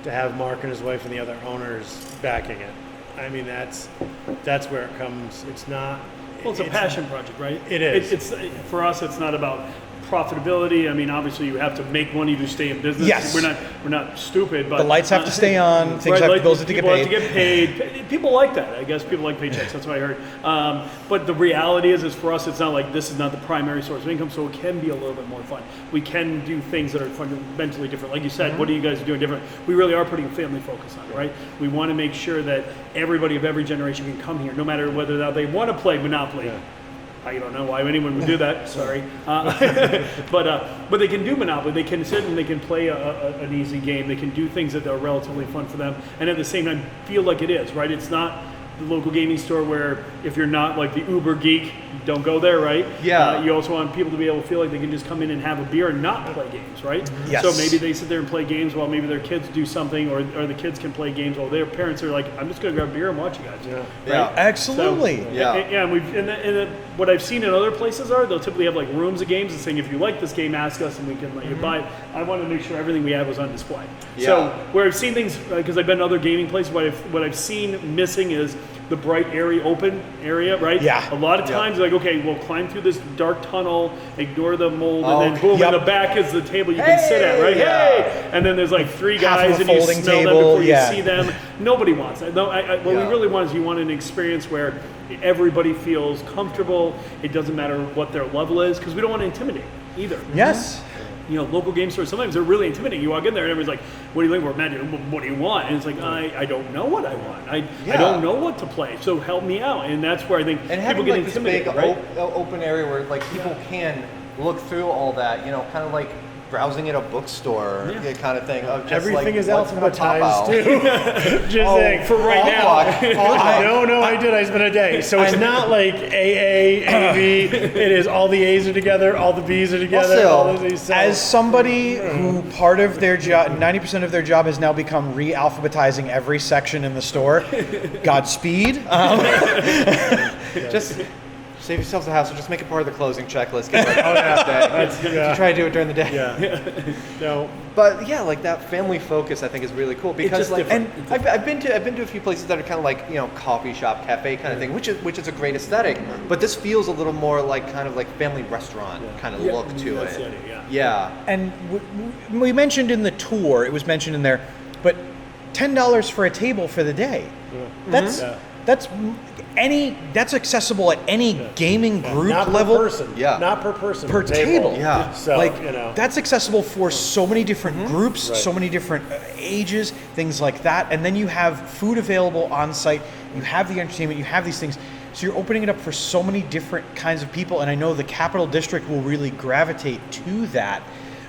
to have Mark and his wife and the other owners backing it. I mean, that's where it comes. It's not. Well, it's a passion project, right? It is. It's for us. It's not about profitability. I mean, obviously, you have to make money to stay in business. Yes. We're not stupid, but The lights have to stay on. Things right, have bills have to get people paid. have to get paid. People like that. I guess people like paychecks. That's what I heard. But the reality is for us, it's not like this is not the primary source of income, so it can be a little bit more fun. We can do things that are fundamentally different. Like you said, what are you guys doing different? We really are putting a family focus on it, right? We want to make sure that everybody of every generation can come here, no matter whether or not they want to play Monopoly. Yeah. I don't know why anyone would do that. Sorry, but they can do Monopoly. They can sit and they can play an easy game. They can do things that are relatively fun for them, and at the same time feel like it is right. It's not the local gaming store where if you're not like the uber geek, you don't go there, right? Yeah. You also want people to be able to feel like they can just come in and have a beer and not play games, right? Yes. So maybe they sit there and play games while maybe their kids do something, or the kids can play games while their parents are like, I'm just going to grab a beer and watch you guys. Yeah. Yeah. Absolutely. So, Yeah. and we've what I've seen in other places they'll typically have like rooms of games and saying, if you like this game, ask us and we can let you buy it. I wanted to make sure everything we had was on display. Yeah. So where I've seen things, because I've been to other gaming places, what I've seen missing is the bright, airy, open area, right? Yeah. A lot of times, like, okay, we'll climb through this dark tunnel, ignore the mold, Oh, and then boom, yep. in the back is the table you can sit at, right? Yeah. Hey! And then there's like three Half of guys, a and you folding smell them table, before yeah. you see them. Nobody wants that. No, what we Yeah. really want is you want an experience where everybody feels comfortable. It doesn't matter what their level is, because we don't want to intimidate either. Yes. Local game stores, sometimes they're really intimidating. You walk in there and everybody's like, what do you think? We're mad. What do you want? And it's like, I don't know what I want. I don't know what to play. So help me out. And that's where I think And people having get like this intimidated, big right? open area where like people can look through all that, kind of like browsing at a bookstore kind of thing. Of just Everything like, is what's gonna pop alphabetized out. too. Just saying. For right now. No, I did. I spent a day. So it's not like AA, AV. It is all the A's are together, all the B's are together. still, all the Z's. So, As somebody who part of their job, 90% of their job has now become re-alphabetizing every section in the store, Godspeed. Just save yourselves a hassle. Just make it part of the closing checklist. Get ready for the next day. You try to do it during the day. yeah. No. But yeah, like that family focus, I think is really cool because just like, and different. I've been to a few places that are kind of like coffee shop, cafe kind of thing, which is a great aesthetic. But this feels a little more like kind of like family restaurant kind of look to That's it. the idea, yeah. Yeah. And we mentioned in the tour, it was mentioned in there, but $10 for a table for the day. That's Yeah. that's accessible at any gaming group Not level. per person. Yeah. Not per person. Per table. Yeah. So like that's accessible for so many different groups, Right. so many different ages, things like that. And then you have food available on site. You have the entertainment. You have these things. So you're opening it up for so many different kinds of people, and I know the Capital District will really gravitate to that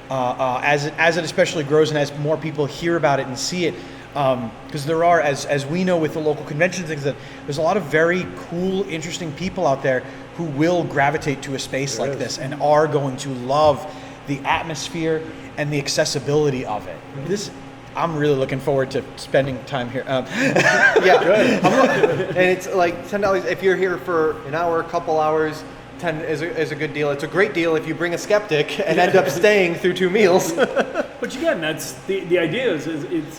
as it especially grows and as more people hear about it and see it. Because there are, as we know with the local convention things, that there's a lot of very cool, interesting people out there who will gravitate to a space like this and are going to love the atmosphere and the accessibility of it. I'm really looking forward to spending time here. Yeah, good. And it's like $10 if you're here for an hour, a couple hours. 10 is a good deal. It's a great deal if you bring a skeptic and end up staying through 2 meals. But again, that's the idea is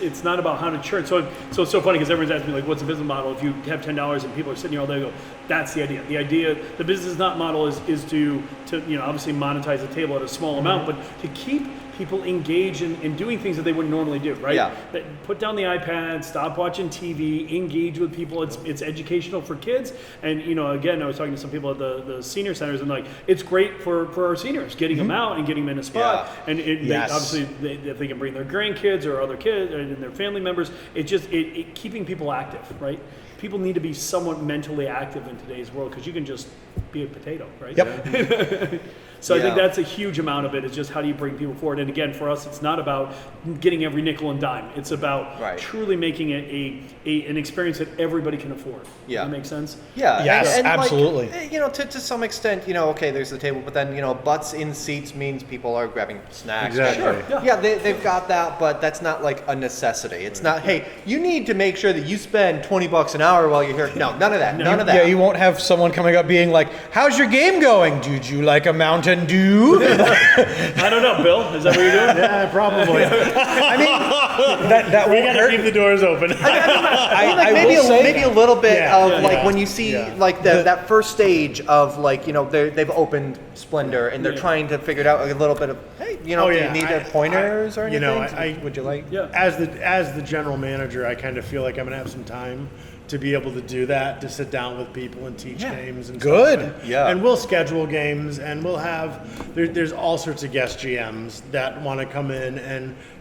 it's not about how to charge. So it's so funny because everyone's asking me like, what's the business model? If you have $10 and people are sitting here all day, I go, that's the idea. The idea, the business not model is to obviously monetize the table at a small amount, but to keep people engage in doing things that they wouldn't normally do, right? Yeah. Put down the iPad, stop watching TV, engage with people. It's educational for kids. And, again, I was talking to some people at the senior centers, and like, it's great for our seniors, getting them out and getting them in a spot. Yeah. And obviously, if they can bring their grandkids or other kids and their family members, it's just keeping people active, right? People need to be somewhat mentally active in today's world because you can just be a potato, right? Yep. So I think that's a huge amount of it, is just how do you bring people forward. And again, for us, it's not about getting every nickel and dime. It's about truly making it an experience that everybody can afford. Yeah. Does that make sense? Yeah. Yes, and absolutely. Like, to some extent, okay, there's the table, but then, butts in seats means people are grabbing snacks. Exactly. Sure. Yeah, they've got that, but that's not like a necessity. It's not, hey, you need to make sure that you spend $20 an hour while you're here. No, none of that. None of that. Yeah, you won't have someone coming up being like, how's your game going? Did you like a Mountain Dew? I don't know, Bill. Is that what you're doing? Yeah, probably. I mean, that We won't gotta hurt. keep the doors open. I mean, maybe a little bit when you see like that first stage of like they've opened Splendor and they're trying to figure it out, a little bit of hey do you need pointers or anything? Would you like? Yeah. As the general manager, I kind of feel like I'm gonna have some time to be able to do that, to sit down with people and teach games and Good. stuff. Yeah. And we'll schedule games, and we'll have there's all sorts of guest GMs that want to come in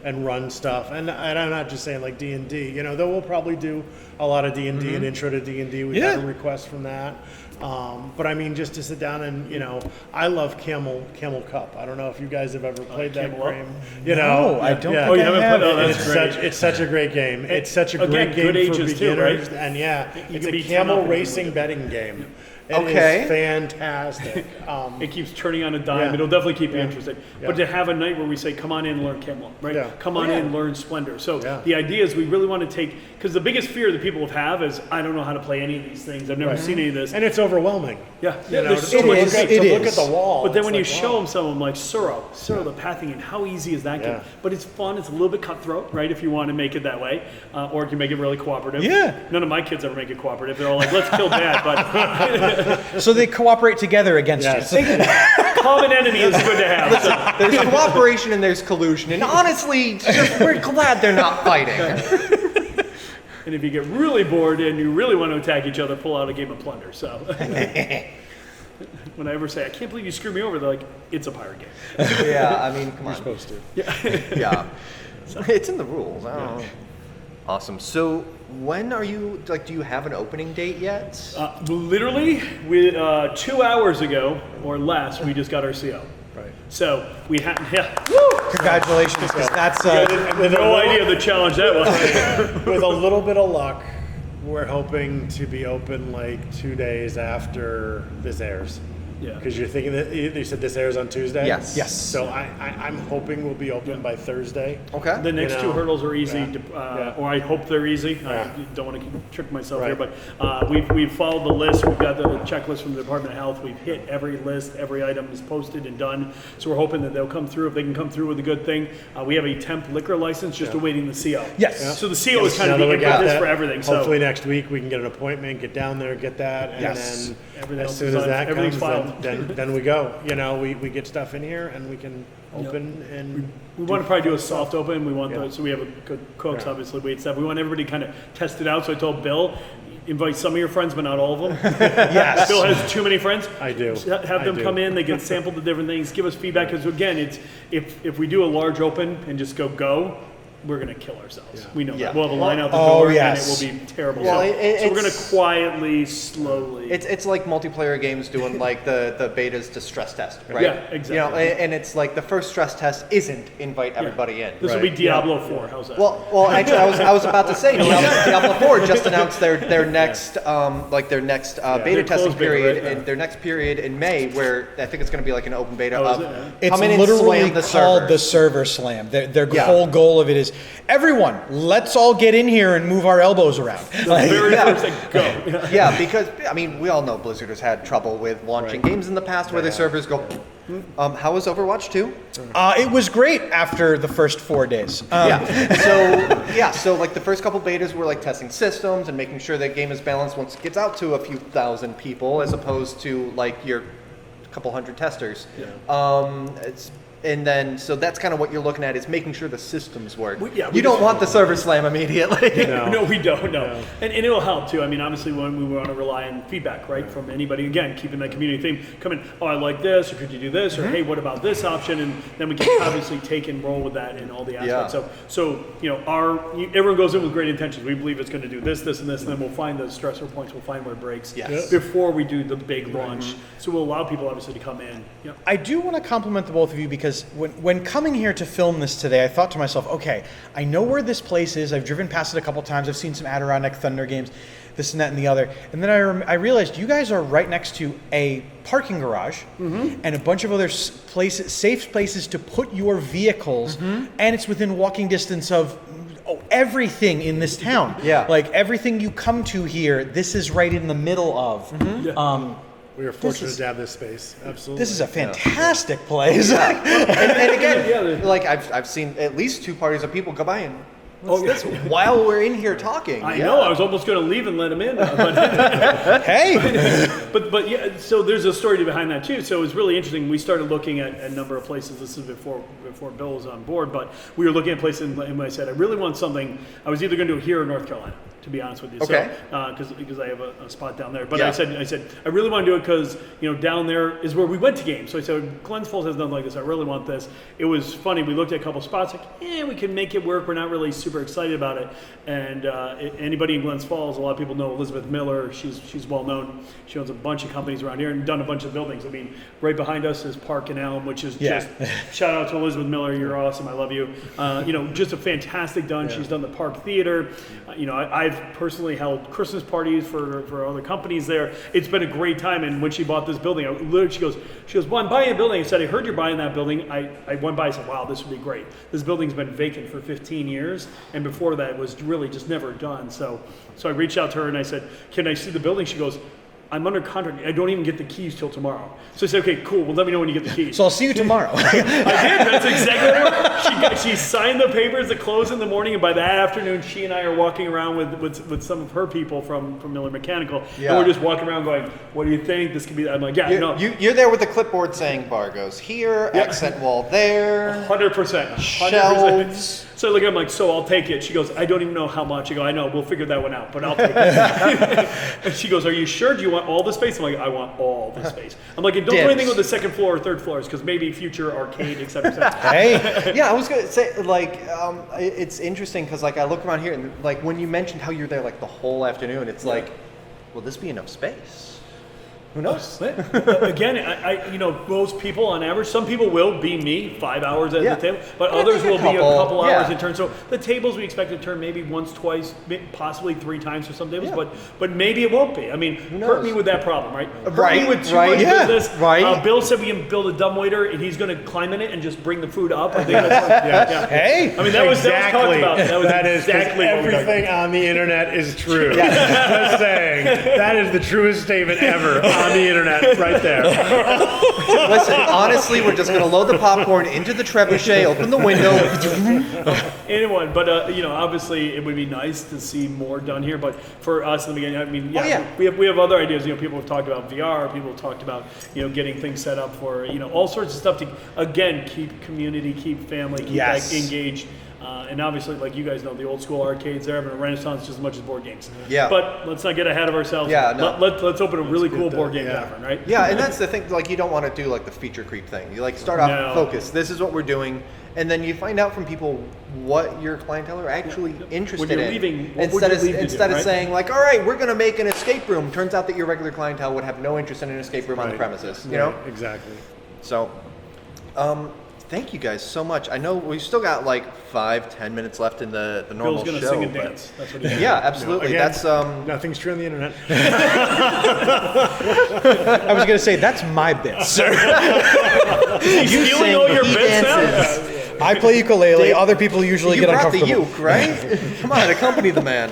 and run stuff. And I'm not just saying like D&D. Though we'll probably do a lot of D&D and intro to D&D. We've had a request from that. But I mean, just to sit down and I love Camel Cup. I don't know if you guys have ever played that Camel Up? game. No, I don't Yeah. think you I haven't have. played- oh, that's great. It's such a great game. It's such a great Again, game good for ages too, right? beginners. And You it's can a be 10 camel up racing and- betting game. It Okay. is fantastic. It keeps turning on a dime. Yeah. It'll definitely keep you interested. Yeah. But to have a night where we say, come on in and learn Camelot, right? Yeah. Come on in and learn Splendor. So Yeah. the idea is we really want to take, because the biggest fear that people have is, I don't know how to play any of these things. I've never seen any of this. And it's overwhelming. Yeah, You know, there's so to much. look is. at- It to look is. at the wall. But then it's when you like, show wow. them someone like Suro, the pathing, and how easy is that game? Yeah. But it's fun. It's a little bit cutthroat, right? If you want to make it that way, or you can make it really cooperative. Yeah. None of my kids ever make it cooperative. They're all like, let's kill Dad. But So they cooperate together against Yes. you. common enemy is good to have. So. There's cooperation and there's collusion, and honestly, we're glad they're not fighting. And if you get really bored and you really want to attack each other, pull out a game of Plunder. So when I ever say, I can't believe you screwed me over, they're like, it's a pirate game. Yeah, I mean, come on. Supposed to. Yeah, it's in the rules. I don't know. Awesome. So when are you do you have an opening date yet? Literally, 2 hours ago or less, we just got our CO. Right. So we had, Congratulations, 'cause that's no idea the challenge that was. With a little bit of luck, we're hoping to be open like 2 days after this airs. Yeah. Because you're thinking that you said this airs on Tuesday? Yes. Yes. So I'm hoping we'll be open by Thursday. Okay. The next You two know, hurdles are easy, yeah. or I hope they're easy. Yeah. I don't want to trick myself Right. here, but we've followed the list. We've got the checklist from the Department of Health. We've hit every list. Every item is posted and done. So we're hoping that they'll come through. If they can come through with a good thing, we have a temp liquor license, just awaiting the CO. Yes. Yeah. So the CO is kind Now of that the we got impetus that, for everything. Hopefully So next week we can get an appointment, get down there, get that, and Yes. then Everything as else soon is as done. that Everything's comes, filed. then we go. You know, we get stuff in here and we can open and we want to probably do a soft open. We want Yeah. so we have a good cooks, Yeah. obviously, wait stuff. We want everybody to kind of test it out. So I told Bill, invite some of your friends, but not all of them. yes. Bill has too many friends. I do. Have them I do. come in. They can sample the different things, give us feedback. Because again, it's if we do a large open and just go, we're going to kill ourselves. Yeah. We know Yeah. that. We'll have a line out the Oh, door, yes. and it will be terrible. Well, so we're going to it's- quietly, slowly. It's like multiplayer games doing like the betas to stress test, right? Yeah, exactly. You know, and it's like the first stress test isn't invite everybody in. This will be Diablo 4. How's that? Well, actually, I was about to say Diablo 4 just announced their next beta Their testing closed beta, period, right? and their next period in May, where I think it's going to be like an open beta Oh, is of it? Yeah. It's come in and literally slam the called server. the server slam. Their Yeah. whole goal of it is, everyone, let's all get in here and move our elbows around. Like, Very Yeah. first thing, go. Yeah, because I mean, we all know Blizzard has had trouble with launching games in the past where the servers go. How was Overwatch 2? it was great after the first 4 days. So like the first couple betas were like testing systems and making sure that game is balanced once it gets out to a few thousand people, as opposed to like your couple hundred testers. And then, so that's kind of what you're looking at, is making sure the systems work. We You don't want the server slam immediately. No, we don't. No, and it'll help too. I mean, obviously, when we want to rely on feedback, right, from anybody. Again, keeping that community theme. Come in. Oh, I like this, or could you do this, or hey, what about this option? And then we can obviously take and roll with that in all the aspects. Yeah. So you know, everyone goes in with great intentions. We believe it's going to do this, this, and this, and then we'll find those stressor points. We'll find where it breaks Yes. before we do the big launch. So we'll allow people obviously to come in. Yep. I do want to compliment the both of you, because when coming here to film this today, I thought to myself, okay, I know where this place is. I've driven past it a couple times. I've seen some Adirondack Thunder games, this and that and the other. And then I realized you guys are right next to a parking garage and a bunch of other safe places to put your vehicles, and it's within walking distance of everything in this town. Yeah. Like everything you come to here, this is right in the middle of. We were fortunate to have this space. Absolutely. This is a fantastic place. and again, Yeah. like I've seen at least 2 parties of people go by and Oh, yeah. this while we're in here talking. I know. I was almost going to leave and let him in, but Hey, But yeah, so there's a story behind that too. So it was really interesting. We started looking at a number of places. This is before Bill was on board, but we were looking at places, and I said I really want something. I was either going to do it here in North Carolina, to be honest with you. Okay. So because I have a spot down there, but Yeah. I said I really want to do it because down there is where we went to games. So I said Glens Falls has nothing like this. I really want this. It was funny. We looked at a couple spots. Like, we can make it work. We're not really super excited about it. And anybody in Glens Falls, a lot of people know Elizabeth Miller. She's well known. She owns a bunch of companies around here and done a bunch of buildings. I mean, right behind us is Park and Elm, which is just shout out to Elizabeth Miller. You're awesome. I love you. Just a fantastic done. Yeah. She's done the Park Theater. I've personally held Christmas parties for other companies there. It's been a great time. And when she bought this building, she goes, well, I'm buying a building. I said, I heard you're buying that building. I went by and said, wow, this would be great. This building's been vacant for 15 years. And before that, it was really just never done. So I reached out to her and I said, can I see the building? She goes, I'm under contract. I don't even get the keys till tomorrow. So I said, okay, cool. Well, let me know when you get the keys. so I'll see you tomorrow. I did. That's exactly what she signed the papers to close in the morning, and by that afternoon, she and I are walking around with some of her people from Miller Mechanical, and we're just walking around going, "What do you think? This could be." I'm like, "Yeah, no." You're there with the clipboard saying bar goes here, accent wall there, 100%. shelves. So I look at him like, so I'll take it. She goes, I don't even know how much. I go, I know, we'll figure that one out, but I'll take it. And she goes, are you sure? Do you want all the space? I'm like, I want all the space. I'm like, don't do anything with the second floor or third floors, because maybe future arcade, et cetera, et cetera. Hey, Yeah, I was gonna say, like, it's interesting because, like, I look around here and, like, when you mentioned how you're there like the whole afternoon, it's like, will this be enough space? Who knows? Again, I most people on average, some people will be me 5 hours at the table, but others will be a couple hours in turn. So the tables we expect to turn maybe once, twice, possibly 3 times for some tables, but maybe it won't be. I mean, hurt me with that problem, right? Hurt me with too much business. Right. Bill said we can build a dumbwaiter and he's going to climb in it and just bring the food up. I think that's hey. I mean, that was talked about. That was exactly what we talked about. Everything on the internet is true. Just saying, that is the truest statement ever on the internet, right there. Listen, honestly, we're just gonna load the popcorn into the trebuchet, open the window. Anyone, but obviously it would be nice to see more done here. But for us in the beginning, I mean, we have other ideas. People have talked about VR. People have talked about getting things set up for all sorts of stuff to again keep community, keep family, keep engaged. And obviously, like you guys know, the old school arcades, they're having a renaissance just as much as board games. Yeah. But let's not get ahead of ourselves. Yeah, no. Let's open a really cool board game tavern, right? Yeah, and that's the thing. Like, you don't want to do like the feature creep thing. You like start off focused. This is what we're doing, and then you find out from people what your clientele are actually interested When you're in. leaving, what would instead you of leave to do, instead of right? saying like, all right, we're going to make an escape room. Turns out that your regular clientele would have no interest in an escape room on the Right. premises. You know, Exactly. so. Thank you guys so much. I know we've still got like 5-10 minutes left in the normal Bill's gonna show. sing and but- dance. That's what he's Yeah, absolutely. Again, That's nothing's true on the internet. I was going to say, that's my bit, sir. He's stealing all your he bits now? dances. I play ukulele. Dave, Other people usually You get brought the uncomfortable. uke, right? Come on, accompany the man.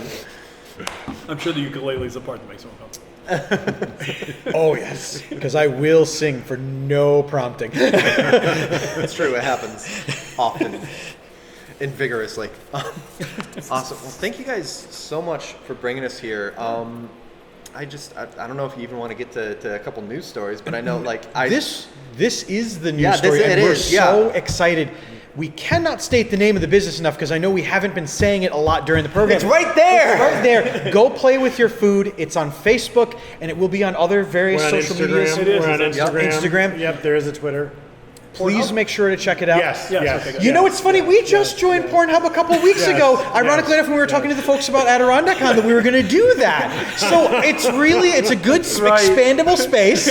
I'm sure the ukulele is the part that makes him uncomfortable. Oh, yes. Because I will sing for no prompting. It's true. It happens often and vigorously. Awesome. Well, thank you guys so much for bringing us here. I don't know if you even want to get to a couple news stories, but I know This is the news Yeah, story, this- and it we're is, so yeah. excited. We cannot state the name of the business enough because I know we haven't been saying it a lot during the program. It's right there. It's right there. Go play with your food. It's on Facebook, and it will be on other various We're on social Instagram. medias. It is, We're on isn't it? Instagram. Instagram. Yep, there is a Twitter. Please make sure to check it out. Yes. okay, good. You know, it's funny. We just joined Pornhub a couple weeks ago. Ironically enough, when we were talking to the folks about Adirondacon, that we were going to do that. So it's a good expandable space.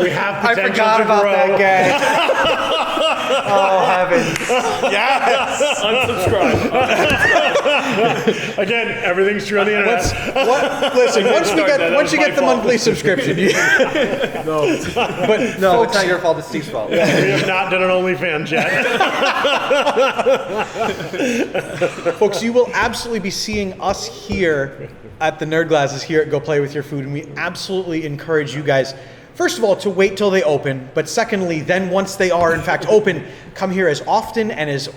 We have I potential forgot to about grow. that guy. Oh heavens! Unsubscribe. Again, everything's true on the internet. Listen, once you my get the fault. monthly subscription, But no, it's not your fault. It's Steve's fault. We have not done an OnlyFans yet. folks, you will absolutely be seeing us here at the Nerd Glasses here at Go Play With Your Food, and we absolutely encourage you guys, first of all, to wait till they open, but secondly, then once they are in fact open, come here as often as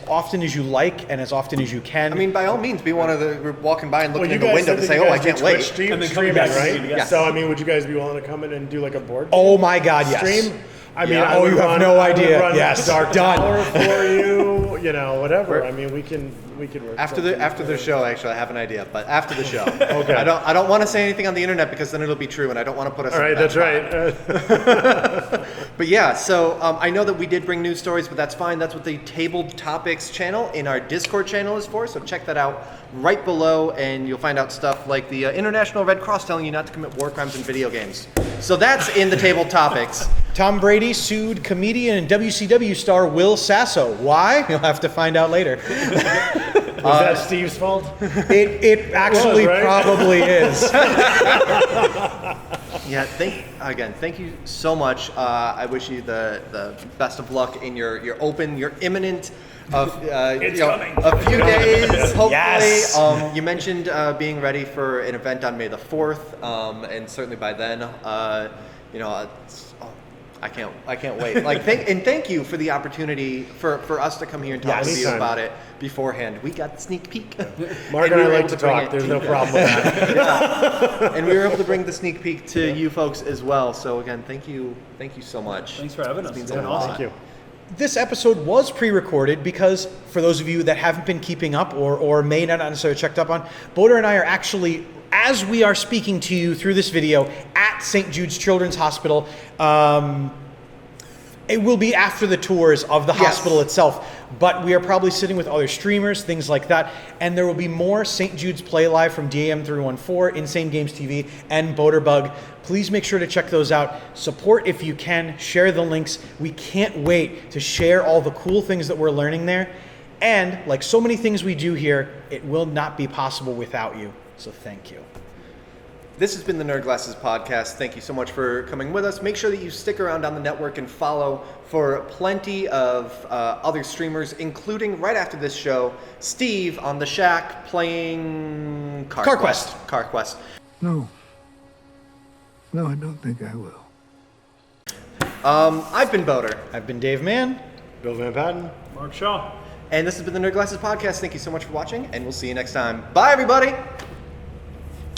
you like and as often as you can. I mean, by all means, be one of the walking by and looking you in the guys window said to that say, you "Oh, I guys do can't wait." Twitch stream, And then streaming, coming back to right? stream, yes. So, I mean, would you guys be willing to come in and do like a board oh my God, yes. stream? I mean, Yeah. I Oh, would you have run, no I would idea. run Yes, Dark done. Tower for you, whatever. I mean, we can work After the show, actually, I have an idea. But after the show, Okay. I don't want to say anything on the internet because then it'll be true, and I don't want to put us. All in a right, bad that's spot. right. But yeah, so I know that we did bring news stories, but that's fine. That's what the Tabled Topics channel in our Discord channel is for. So check that out right below, and you'll find out stuff like the International Red Cross telling you not to commit war crimes in video games. So that's in the Tabled Topics. Tom Brady sued comedian and WCW star Will Sasso. Why? You'll have to find out later. Was that Steve's fault? It actually right? probably is. Yeah, thank you so much. I wish you the best of luck in your imminent coming. a few days, hopefully. Yes. You mentioned being ready for an event on May the 4th, and certainly by then, I can't wait. Thank you for the opportunity for us to come here and talk Yes. with you Anytime. about it beforehand. We got the sneak peek. Mark and we I were like able to bring talk. it There's to no you problem with that. and we were able to bring the sneak peek to you folks as well. So again, thank you so much. Thanks for having us. means It's been a lot. awesome. Thank you. This episode was pre-recorded because, for those of you that haven't been keeping up or may not necessarily checked up on, Boder and I are actually, as we are speaking to you through this video, at St. Jude's Children's Hospital. It will be after the tours of the hospital itself, but we are probably sitting with other streamers, things like that, and there will be more St. Jude's Play Live from DAM314, Insane Games TV, and Boderbug. Please make sure to check those out. Support if you can. Share the links. We can't wait to share all the cool things that we're learning there. And like so many things we do here, it will not be possible without you. So thank you. This has been the Nerd Glasses Podcast. Thank you so much for coming with us. Make sure that you stick around on the network and follow for plenty of other streamers, including right after this show, Steve on the Shack playing Car Quest. No, I don't think I will. I've been Boder, I've been Dave Mann. Bill Van Patten. Mark Shaw. and this has been the Nerd Glasses Podcast. Thank you so much for watching, and we'll see you next time. Bye, everybody.